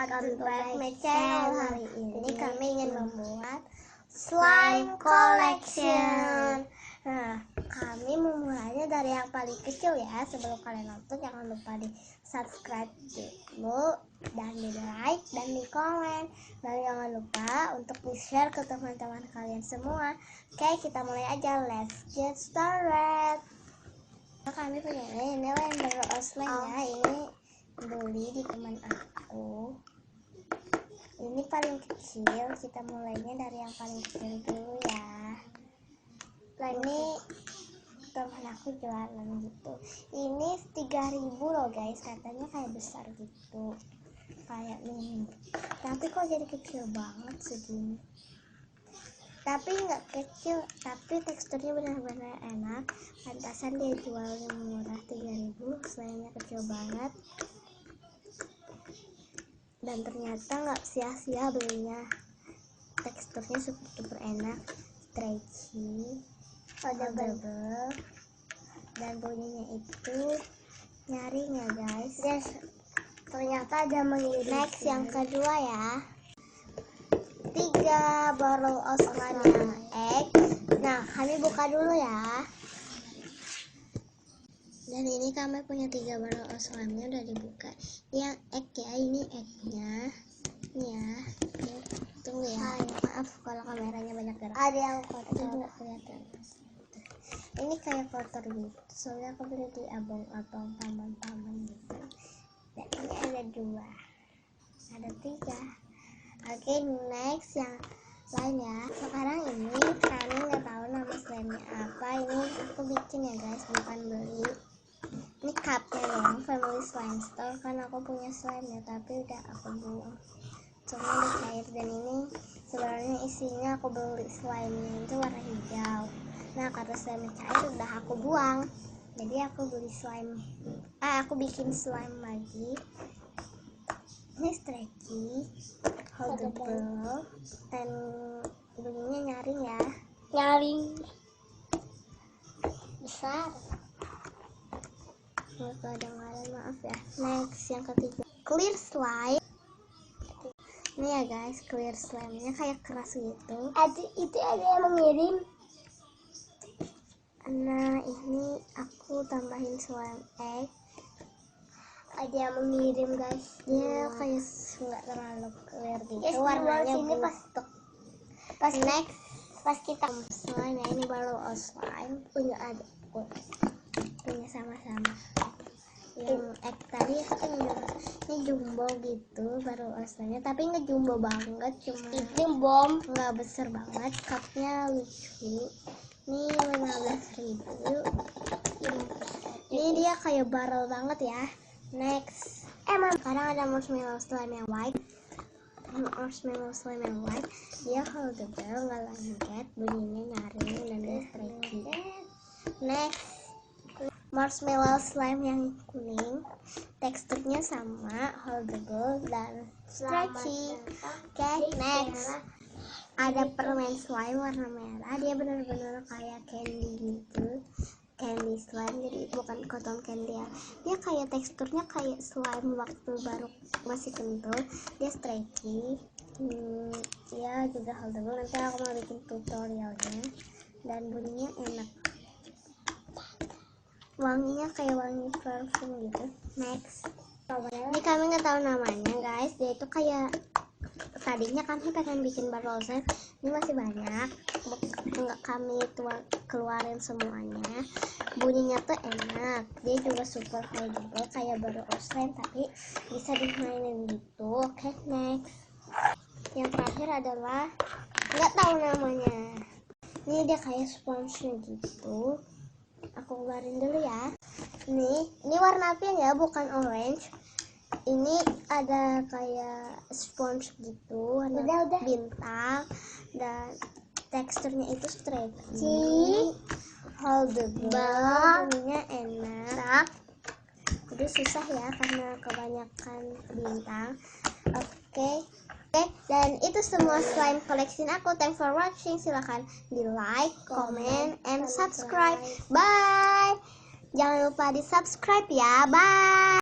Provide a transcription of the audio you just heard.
welcome back my channel. Hari ini kami ingin membuat slime collection. Nah, kami memulainya dari yang paling kecil ya. Sebelum kalian nonton, jangan lupa di subscribe dulu, dan di like, dan di komen. Dan jangan lupa untuk di share ke teman-teman kalian semua. Oke, kita mulai aja. Let's get started. Nah, kami punya ini Wonder Slime ya. Ini beli di teman aku. Ini paling kecil, kita mulainya dari yang paling kecil dulu ya. Nah, ini teman aku jualan gitu. Ini 3.000 loh guys, katanya kayak besar gitu, kayak ini. Tapi kok jadi kecil banget segini. Tapi nggak kecil, tapi teksturnya benar-benar enak. Pantasan dia jualnya murah, 3.000. Slime-nya kecil banget. Dan ternyata nggak sia-sia belinya. Teksturnya super enak, stretchy, foldable, dan bunyinya itu nyaring ya guys. Yes, ternyata ada mengirim. Next yang kedua ya, 3 bottle of slime yang egg. Nah, kami buka dulu ya. Dan ini kami punya 3 bottle of slime-nya udah dibuka. Yang egg ya, ini egg-nya. Ini ya. Tunggu ya. Maaf kalau kameranya banyak gerak. Ada yang kotor nggak kelihatan. Ini kayak kotor gitu. Soalnya aku beli di abang-abang, paman-paman gitu. Dan ini ada 2. Ada 3. Oke, next yang lain ya. Sekarang ini kami nggak tahu nama slime-nya apa. Ini aku bikin ya guys, bukan beli. Ini cupnya doang, Family Slime Store. Kan aku punya slime ya, tapi udah aku buang. Cuma udah cair. Dan ini sebenarnya isinya aku beli slime-nya itu warna hijau. Nah, karena slime cair udah aku buang. Jadi aku beli slime. Aku bikin slime lagi. Ini stretchy, holdable, dan bunyinya nyaring ya. Nyaring besar. Nggak kadang-kadang, maaf ya. Next yang ketiga, clear slime. Ini ya guys, clear slime-nya kayak keras gitu. Itu ada yang mengirim. Nah, ini aku tambahin slime egg. Ada yang mengirim guys. Dia kayak nggak terlalu clear gitu. Yes, warnanya butek. Pas next, pas kita slime ya, ini baru slime punya ada. Punya sama-sama. Yang egg tadi ini jumbo gitu baru slime-nya, tapi nggak jumbo banget, cuma itu bom, nggak besar banget. Cupnya lucu. Ini 15.000. Ini dia kayak barrel banget ya. Next, sekarang ada marshmallow slime yang white. Marshmallow slime yang white, dia holdable, nggak lengket, bunyinya nyaring, dan dia stretchy. Next, marshmallow slime yang kuning, teksturnya sama, holdable, dan stretchy. Oke, next ada permen slime warna merah. Dia benar-benar kayak candy gitu, candy slime, jadi bukan cotton candy ya. Dia kayak teksturnya kayak slime waktu baru masih kental. Dia stretchy, dia juga holdable. Nanti aku mau bikin tutorialnya. Dan bunyinya enak, wanginya kayak wangi parfum gitu. Next, ini kami nggak tahu namanya guys. Dia itu kayak, tadinya kami pengen bikin bottle slime, ini masih banyak, nggak kami keluarin semuanya. Bunyinya tuh enak, dia juga super holdable kayak baru slime, tapi bisa dimainin gitu. Oke, next, yang terakhir adalah nggak tahu namanya. Ini dia kayak sponge gitu. Aku keluarin dulu ya. Ini warna pink ya, bukan orange. Ini ada kayak sponge gitu, warna bintang, dan teksturnya itu stretchy, holdable, bunyinya enak. Jadi susah ya karena kebanyakan bintang. Oke, dan itu semua slime collection aku. Thanks for watching. Silahkan di like, comment, and subscribe. Bye. Jangan lupa di subscribe ya. Bye.